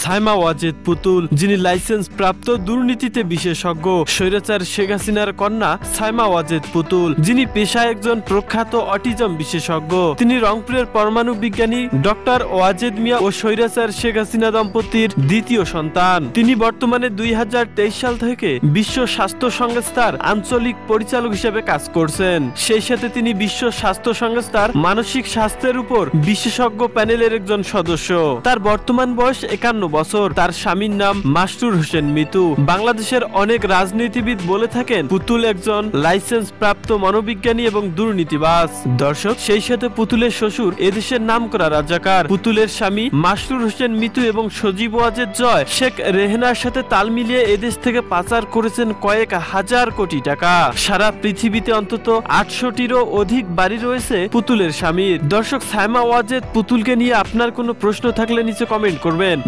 সাইমা ওয়াজেদ পুতুল, যিনি লাইসেন্স প্রাপ্ত দুর্নীতিতে বিশেষজ্ঞ। স্বৈরাচার শেখ হাসিনার কন্যা সাইমা ওয়াজেদ পুতুল, যিনি পেশায় একজন প্রখ্যাত অটিজম বিশেষজ্ঞ। তিনি রংপুরের পরমাণু বিজ্ঞানী ডক্টর ওয়াজেদ মিয়া ও স্বৈরাচার শেখ হাসিনা দম্পতির দ্বিতীয় সন্তান। তিনি বর্তমানে 2023 সাল থেকে বিশ্ব স্বাস্থ্য সংস্থার আঞ্চলিক পরিচালক হিসেবে কাজ করছেন। সেই সাথে তিনি বিশ্ব স্বাস্থ্য সংস্থার মানসিক স্বাস্থ্যের উপর বিশেষজ্ঞ প্যানেলের একজন সদস্য। তার বর্তমান বয়স 51 বছর। তার স্বামীর নাম মাসরুর হোসেন মিতু। বাংলাদেশের অনেক রাজনীতিবিদ বলে থাকেন পুতুল একজন লাইসেন্স প্রাপ্ত মনোবিজ্ঞানী এবং দুর্নীতিবাজ। দর্শক, সেই সাথে পুতুলের শ্বশুর এদেশের নামকরা রাজাকার। পুতুলের স্বামী মাসরুর হোসেন মিতু এবং সজীব ওয়াজেদ জয় শেখ রেহেনার সাথে তাল মিলিয়ে এদেশ থেকে পাচার করেছেন কয়েক হাজার কোটি টাকা। সারা পৃথিবীতে অন্তত 800টিরও অধিক বাড়ি রয়েছে পুতুলের স্বামীর। দর্শক, সাইমা ওয়াজেদ পুতুলকে নিয়ে আপনার কোনো প্রশ্ন থাকলে নিচে কমেন্ট করবেন।